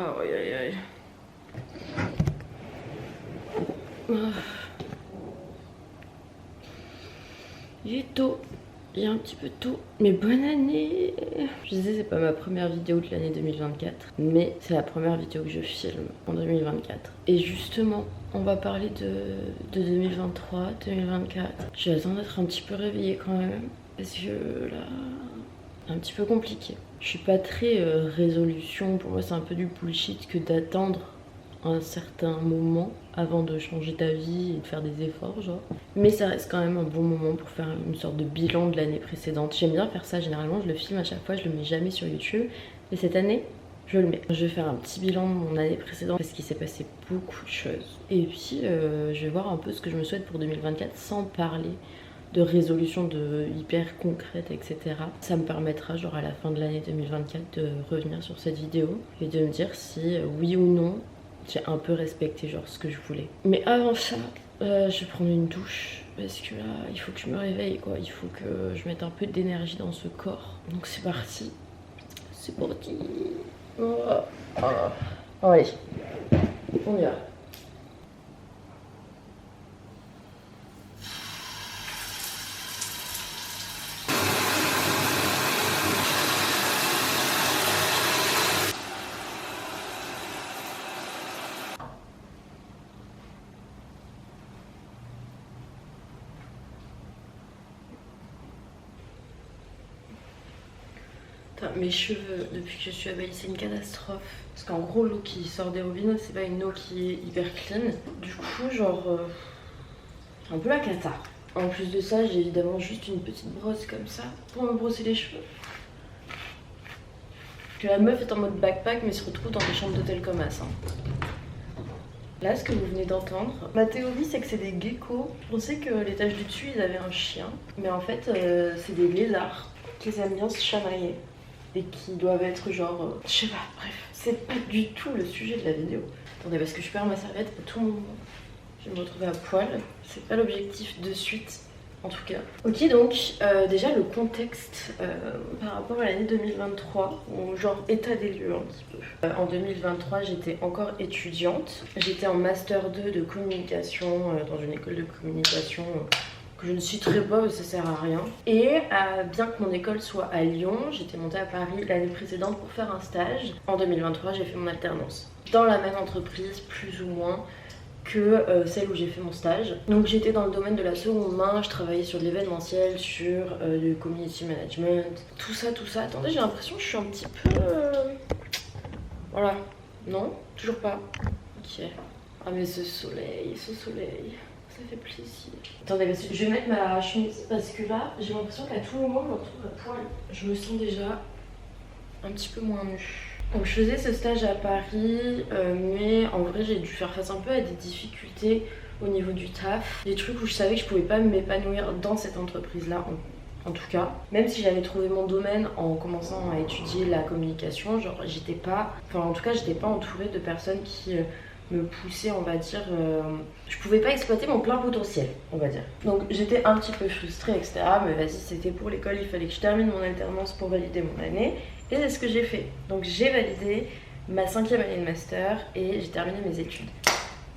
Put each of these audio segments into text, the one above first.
Ah, aïe aïe aïe. Ah. Il est tôt. Il est un petit peu tôt. Mais bonne année. Je disais, c'est pas ma première vidéo de l'année 2024. Mais c'est la première vidéo que je filme en 2024. Et justement, on va parler de 2023, 2024. Je vais attendre d'être un petit peu réveillée quand même. Parce que là, c'est un petit peu compliqué. Je suis pas très résolution. Pour moi, c'est un peu du bullshit que d'attendre un certain moment avant de changer ta vie et de faire des efforts, genre. Mais ça reste quand même un bon moment pour faire une sorte de bilan de l'année précédente. J'aime bien faire ça, généralement je le filme à chaque fois, je le mets jamais sur YouTube. Et cette année, je le mets. Je vais faire un petit bilan de mon année précédente parce qu'il s'est passé beaucoup de choses. Et puis je vais voir un peu ce que je me souhaite pour 2024 sans parler de résolution de hyper concrète, etc. Ça me permettra, genre à la fin de l'année 2024, de revenir sur cette vidéo et de me dire si oui ou non j'ai un peu respecté genre ce que je voulais. Mais avant ça, je vais prendre une douche parce que là, il faut que je me réveille quoi. Il faut que je mette un peu d'énergie dans ce corps. Donc c'est parti. C'est parti. Oh, oh. Oh, allez, on y va. Mes cheveux, depuis que je suis abeille, c'est une catastrophe. Parce qu'en gros, l'eau qui sort des robinets, c'est pas une eau qui est hyper clean. Du coup, genre, c'est un peu la cata. En plus de ça, j'ai évidemment juste une petite brosse comme ça pour me brosser les cheveux. Que la meuf est en mode backpack, mais se retrouve dans des chambres d'hôtel comme ça. Là, ce que vous venez d'entendre, ma théorie c'est que c'est des geckos. Je pensais que l'étage du dessus ils avaient un chien, mais en fait c'est des lézards qui aiment bien se chamailler et qui doivent être genre, je sais pas, bref, c'est pas du tout le sujet de la vidéo. Attendez, parce que je perds ma serviette à tout moment. Je vais me retrouver à poil, c'est pas l'objectif de suite. En tout cas. Ok, donc déjà le contexte par rapport à l'année 2023, ou genre état des lieux un petit peu. En 2023, j'étais encore étudiante. J'étais en master 2 de communication dans une école de communication que je ne citerai pas parce que ça sert à rien. Et bien que mon école soit à Lyon, j'étais montée à Paris l'année précédente pour faire un stage. En 2023, j'ai fait mon alternance. Dans la même entreprise, plus ou moins, que celle où j'ai fait mon stage. Donc j'étais dans le domaine de la seconde main, je travaillais sur de l'événementiel, sur du community management, tout ça, tout ça. Attendez, j'ai l'impression que je suis un petit peu... Voilà. Non, toujours pas. Ok. Ah mais ce soleil, ça fait plaisir. Attendez, parce que je vais mettre ma chemise parce que là, j'ai l'impression qu'à tout moment, je me retrouve à poil. Je me sens déjà un petit peu moins nue. Donc je faisais ce stage à Paris, mais en vrai j'ai dû faire face un peu à des difficultés au niveau du taf. Des trucs où je savais que je pouvais pas m'épanouir dans cette entreprise-là, en tout cas. Même si j'avais trouvé mon domaine en commençant à étudier la communication, genre j'étais pas... Enfin en tout cas j'étais pas entourée de personnes qui me poussaient, on va dire... Je pouvais pas exploiter mon plein potentiel, on va dire. Donc j'étais un petit peu frustrée, etc. Mais vas-y, c'était pour l'école, il fallait que je termine mon alternance pour valider mon année. Et c'est ce que j'ai fait. Donc j'ai validé ma 5e année de master et j'ai terminé mes études.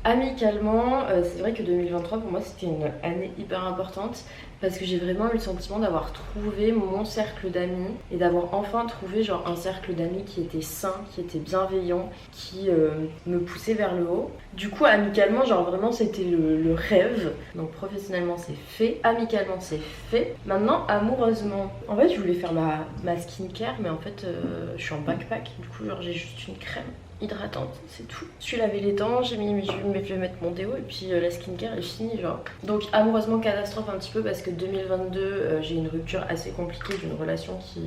Amicalement, c'est vrai que 2023 pour moi c'était une année hyper importante parce que j'ai vraiment eu le sentiment d'avoir trouvé mon cercle d'amis et d'avoir enfin trouvé genre un cercle d'amis qui était sain, qui était bienveillant, qui me poussait vers le haut. Du coup amicalement genre vraiment c'était le rêve. Donc professionnellement c'est fait, amicalement c'est fait. Maintenant amoureusement, en fait je voulais faire ma skincare mais en fait je suis en backpack, du coup genre j'ai juste une crème hydratante, c'est tout. Je suis lavé les dents, je vais mettre mon déo et puis la skincare est finie genre. Donc amoureusement catastrophe un petit peu parce que 2022 j'ai une rupture assez compliquée d'une relation qui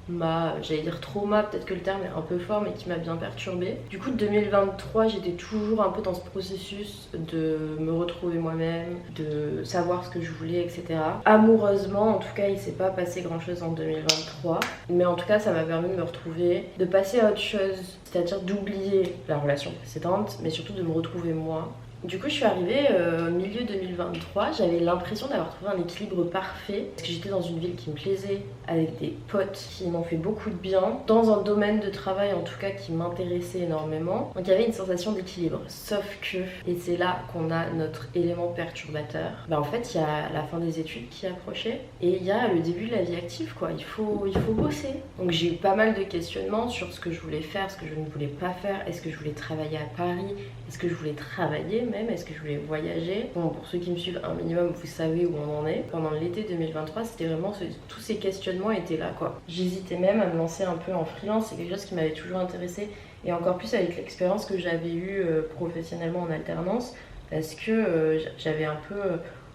m'a, j'allais dire trauma, peut-être que le terme est un peu fort mais qui m'a bien perturbée. Du coup 2023 j'étais toujours un peu dans ce processus de me retrouver moi-même, de savoir ce que je voulais, etc. Amoureusement en tout cas il s'est pas passé grand chose en 2023 mais en tout cas ça m'a permis de me retrouver, de passer à autre chose, c'est-à-dire d'oublier la relation précédente mais surtout de me retrouver moi Du coup, je suis arrivée au milieu 2023, j'avais l'impression d'avoir trouvé un équilibre parfait, parce que j'étais dans une ville qui me plaisait, avec des potes qui m'ont fait beaucoup de bien, dans un domaine de travail en tout cas qui m'intéressait énormément. Donc il y avait une sensation d'équilibre, sauf que, et c'est là qu'on a notre élément perturbateur, en fait il y a la fin des études qui approchait, et il y a le début de la vie active quoi, il faut bosser. Donc j'ai eu pas mal de questionnements sur ce que je voulais faire, ce que je ne voulais pas faire, est-ce que je voulais travailler à Paris, est-ce que je voulais travailler même, est-ce que je voulais voyager. Bon, pour ceux qui me suivent un minimum, vous savez où on en est. Pendant l'été 2023, c'était vraiment tous ces questionnements étaient là quoi. J'hésitais même à me lancer un peu en freelance, c'est quelque chose qui m'avait toujours intéressé, et encore plus avec l'expérience que j'avais eue professionnellement en alternance, parce que j'avais un peu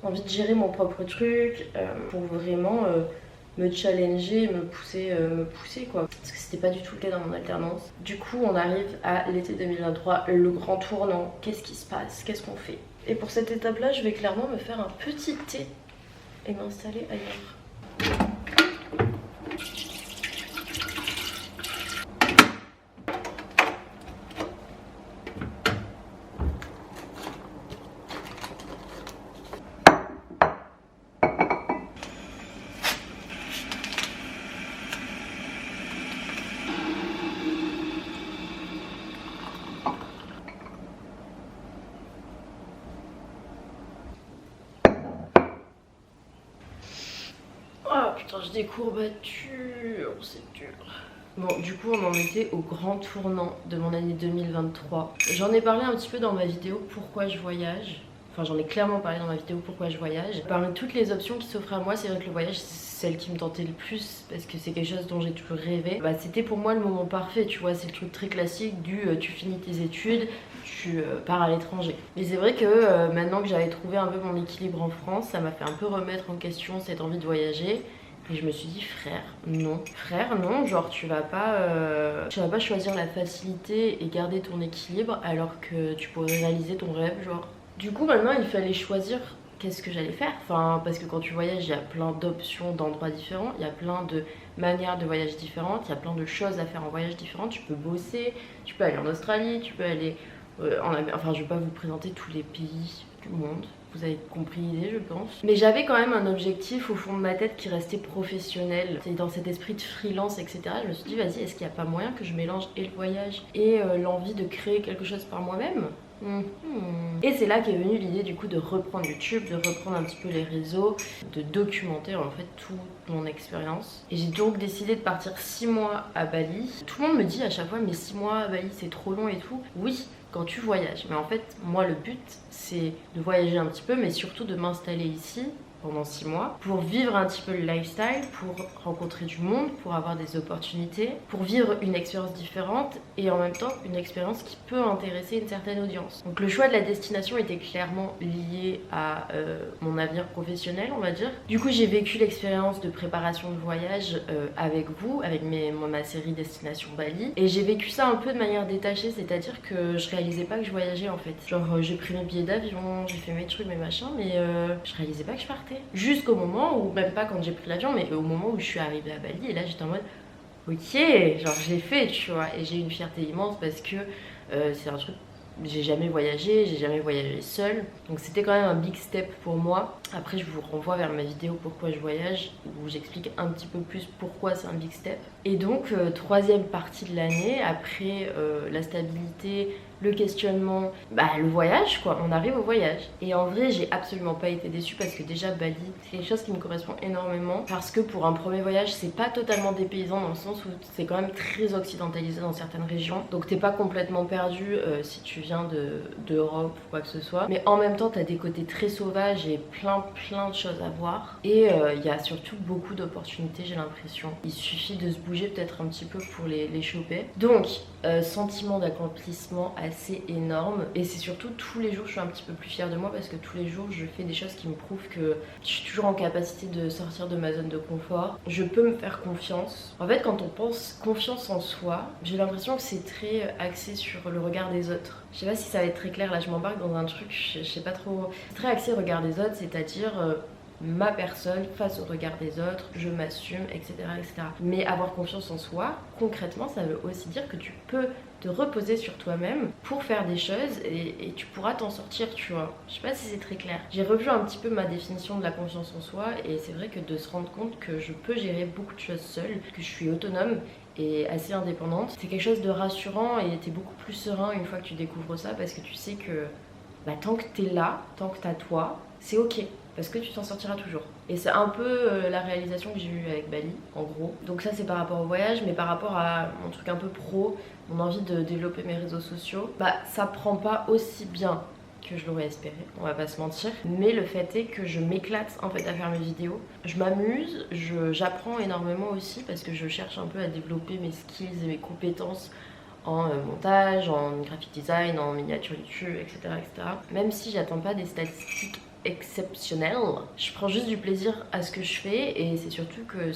envie de gérer mon propre truc pour vraiment me challenger, me pousser quoi. Parce que c'était pas du tout le cas dans mon alternance. Du coup, on arrive à l'été 2023, le grand tournant. Qu'est-ce qui se passe? Qu'est-ce qu'on fait? Et pour cette étape-là, je vais clairement me faire un petit thé et m'installer ailleurs. Oh putain, j'ai des courbatures, c'est dur. Bon, du coup, on en était au grand tournant de mon année 2023. J'en ai parlé un petit peu dans ma vidéo Pourquoi je voyage. Enfin, j'en ai clairement parlé dans ma vidéo Pourquoi je voyage. Parmi toutes les options qui s'offrent à moi, c'est vrai que le voyage, c'est celle qui me tentait le plus parce que c'est quelque chose dont j'ai toujours rêvé. C'était pour moi le moment parfait, tu vois, c'est le truc très classique du tu finis tes études, tu pars à l'étranger. Mais c'est vrai que maintenant que j'avais trouvé un peu mon équilibre en France, ça m'a fait un peu remettre en question cette envie de voyager. Et je me suis dit frère non, genre tu vas pas choisir la facilité et garder ton équilibre alors que tu pourrais réaliser ton rêve genre. Du coup maintenant il fallait choisir qu'est-ce que j'allais faire, parce que quand tu voyages il y a plein d'options d'endroits différents, il y a plein de manières de voyage différentes, il y a plein de choses à faire en voyage différentes, tu peux bosser, tu peux aller en Australie, tu peux aller enfin je vais pas vous présenter tous les pays du monde. Vous avez compris l'idée, je pense. Mais j'avais quand même un objectif au fond de ma tête qui restait professionnel. C'est dans cet esprit de freelance, etc. Je me suis dit, vas-y, est-ce qu'il n'y a pas moyen que je mélange et le voyage et l'envie de créer quelque chose par moi-même? Et c'est là qu'est venue l'idée du coup de reprendre YouTube, de reprendre un petit peu les réseaux, de documenter en fait toute mon expérience. Et j'ai donc décidé de partir 6 mois à Bali. Tout le monde me dit à chaque fois mais 6 mois à Bali c'est trop long et tout. Oui, quand tu voyages. Mais en fait moi le but c'est de voyager un petit peu mais surtout de m'installer ici pendant 6 mois pour vivre un petit peu le lifestyle, pour rencontrer du monde, pour avoir des opportunités, pour vivre une expérience différente et en même temps une expérience qui peut intéresser une certaine audience. Donc le choix de la destination était clairement lié à mon avenir professionnel on va dire. Du coup j'ai vécu l'expérience de préparation de voyage avec vous, avec ma série Destination Bali, et j'ai vécu ça un peu de manière détachée, c'est-à-dire que je réalisais pas que je voyageais en fait. Genre j'ai pris mes billets d'avion, j'ai fait mes trucs, mes machins, mais je réalisais pas que je partais. Jusqu'au moment où, même pas quand j'ai pris l'avion, mais au moment où je suis arrivée à Bali, et là j'étais en mode ok, genre j'ai fait, tu vois, et j'ai une fierté immense parce que c'est un truc, j'ai jamais voyagé seule, donc c'était quand même un big step pour moi. Après je vous renvoie vers ma vidéo Pourquoi je voyage où j'explique un petit peu plus pourquoi c'est un big step. Et donc troisième partie de l'année, après la stabilité, le questionnement, le voyage quoi, on arrive au voyage. Et en vrai j'ai absolument pas été déçue parce que déjà Bali c'est quelque chose qui me correspond énormément, parce que pour un premier voyage c'est pas totalement dépaysant dans le sens où c'est quand même très occidentalisé dans certaines régions, donc t'es pas complètement perdu si tu viens d'Europe ou quoi que ce soit, mais en même temps t'as des côtés très sauvages et plein de choses à voir, et il y a surtout beaucoup d'opportunités j'ai l'impression. Il suffit de se bouger peut-être un petit peu pour les choper. Donc sentiment d'accomplissement assez énorme, et c'est surtout tous les jours je suis un petit peu plus fière de moi parce que tous les jours je fais des choses qui me prouvent que je suis toujours en capacité de sortir de ma zone de confort. Je peux me faire confiance. En fait quand on pense confiance en soi, j'ai l'impression que c'est très axé sur le regard des autres. Je sais pas si ça va être très clair là, je m'embarque dans un truc, je sais pas trop. C'est très axé regard des autres, c'est-à-dire ma personne face au regard des autres, je m'assume, etc., etc. Mais avoir confiance en soi, concrètement, ça veut aussi dire que tu peux te reposer sur toi-même pour faire des choses et tu pourras t'en sortir, tu vois. Je sais pas si c'est très clair. J'ai revu un petit peu ma définition de la confiance en soi et c'est vrai que de se rendre compte que je peux gérer beaucoup de choses seule, que je suis autonome et assez indépendante, c'est quelque chose de rassurant et t'es beaucoup plus serein une fois que tu découvres ça parce que tu sais que tant que t'es là, tant que t'as toi, c'est ok. Parce que tu t'en sortiras toujours. Et c'est un peu la réalisation que j'ai eue avec Bali, en gros. Donc ça c'est par rapport au voyage, mais par rapport à mon truc un peu pro, mon envie de développer mes réseaux sociaux, ça prend pas aussi bien que je l'aurais espéré, on va pas se mentir. Mais le fait est que je m'éclate en fait à faire mes vidéos. Je m'amuse, j'apprends énormément aussi parce que je cherche un peu à développer mes skills et mes compétences en montage, en graphic design, en miniature YouTube, etc., etc. Même si j'attends pas des statistiques exceptionnelles, je prends juste du plaisir à ce que je fais et c'est surtout que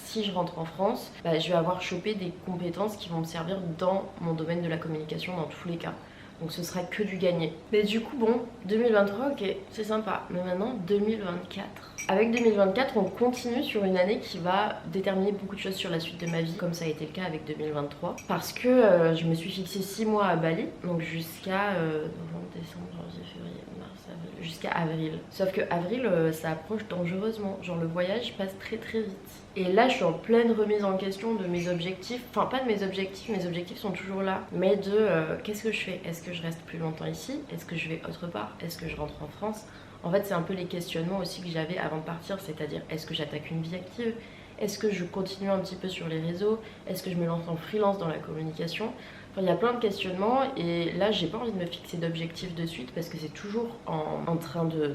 si je rentre en France, je vais avoir chopé des compétences qui vont me servir dans mon domaine de la communication dans tous les cas. Donc ce sera que du gagné. Mais du coup bon, 2023 ok, c'est sympa. Mais maintenant 2024. Avec 2024 on continue sur une année qui va déterminer beaucoup de choses sur la suite de ma vie, comme ça a été le cas avec 2023. Parce que je me suis fixé 6 mois à Bali, donc jusqu'à novembre, décembre, janvier, février, mars, avril, jusqu'à avril. Sauf que avril ça approche dangereusement, genre le voyage passe très très vite. Et là je suis en pleine remise en question de mes objectifs, enfin pas de mes objectifs sont toujours là, mais de qu'est-ce que je fais? Est-ce que je reste plus longtemps ici? Est-ce que je vais autre part? Est-ce que je rentre en France? En fait c'est un peu les questionnements aussi que j'avais avant de partir, c'est-à-dire est-ce que j'attaque une vie active? Est-ce que je continue un petit peu sur les réseaux? Est-ce que je me lance en freelance dans la communication? Enfin, il y a plein de questionnements et là j'ai pas envie de me fixer d'objectifs de suite parce que c'est toujours en train de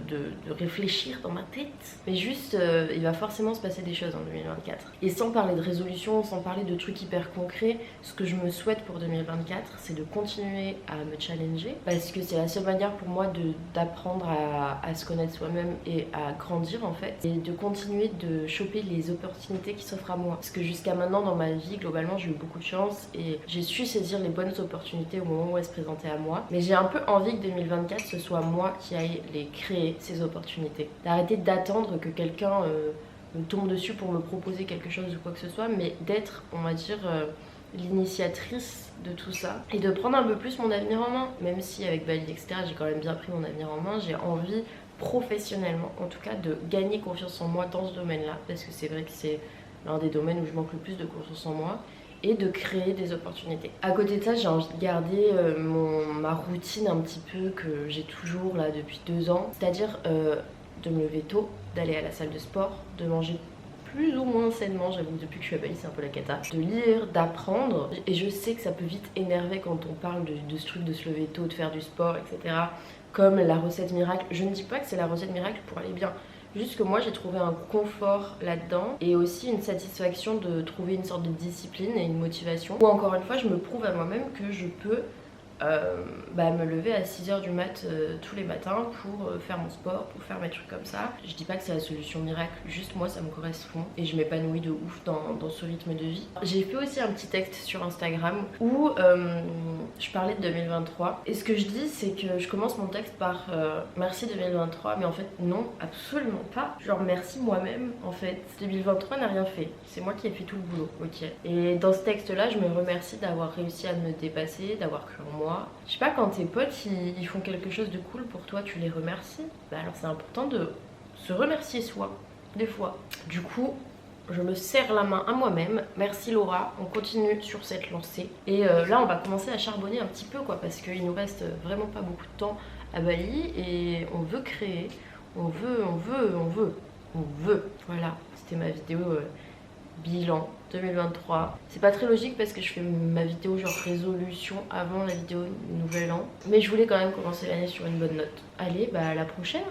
réfléchir dans ma tête. Mais juste il va forcément se passer des choses en 2024. Et sans parler de résolution, sans parler de trucs hyper concrets, ce que je me souhaite pour 2024 c'est de continuer à me challenger parce que c'est la seule manière pour moi d'apprendre à se connaître soi-même et à grandir en fait. Et de continuer de choper les opportunités qui s'offrent à moi. Parce que jusqu'à maintenant dans ma vie globalement j'ai eu beaucoup de chance et j'ai su saisir les bonnes opportunités au moment où elles se présentaient à moi. Mais j'ai un peu envie que 2024 ce soit moi qui aille les créer, ces opportunités. D'arrêter d'attendre que quelqu'un me tombe dessus pour me proposer quelque chose ou quoi que ce soit, mais d'être, on va dire, l'initiatrice de tout ça et de prendre un peu plus mon avenir en main. Même si avec Bali, etc., j'ai quand même bien pris mon avenir en main, j'ai envie professionnellement, en tout cas, de gagner confiance en moi dans ce domaine-là, parce que c'est vrai que c'est l'un des domaines où je manque le plus de confiance en moi, et de créer des opportunités. À côté de ça, j'ai envie de garder ma routine un petit peu que j'ai toujours là depuis 2 ans, c'est-à-dire de me lever tôt, d'aller à la salle de sport, de manger plus ou moins sainement, j'avoue que depuis que je suis à Bali c'est un peu la cata, de lire, d'apprendre, et je sais que ça peut vite énerver quand on parle de ce truc de se lever tôt, de faire du sport, etc. Comme la recette miracle. Je ne dis pas que c'est la recette miracle pour aller bien, juste que moi j'ai trouvé un confort là-dedans et aussi une satisfaction de trouver une sorte de discipline et une motivation où encore une fois je me prouve à moi-même que je peux me lever à 6h du mat tous les matins pour faire mon sport, pour faire mes trucs comme ça. Je dis pas que c'est la solution miracle, juste moi ça me correspond et je m'épanouis de ouf dans ce rythme de vie. J'ai fait aussi un petit texte sur Instagram où je parlais de 2023 et ce que je dis c'est que je commence mon texte par merci 2023, mais en fait non, absolument pas. Genre merci moi-même en fait. 2023 n'a rien fait, c'est moi qui ai fait tout le boulot, ok. Et dans ce texte là je me remercie d'avoir réussi à me dépasser, d'avoir cru en moi. Je sais pas, quand tes potes ils font quelque chose de cool pour toi, tu les remercies. Alors c'est important de se remercier soi, des fois. Du coup, je me serre la main à moi-même. Merci Laura, on continue sur cette lancée. Et là on va commencer à charbonner un petit peu quoi, parce qu'il nous reste vraiment pas beaucoup de temps à Bali et on veut créer, on veut. Voilà, c'était ma vidéo bilan 2023. C'est pas très logique parce que je fais ma vidéo genre résolution avant la vidéo nouvel an. Mais je voulais quand même commencer l'année sur une bonne note. Allez, à la prochaine.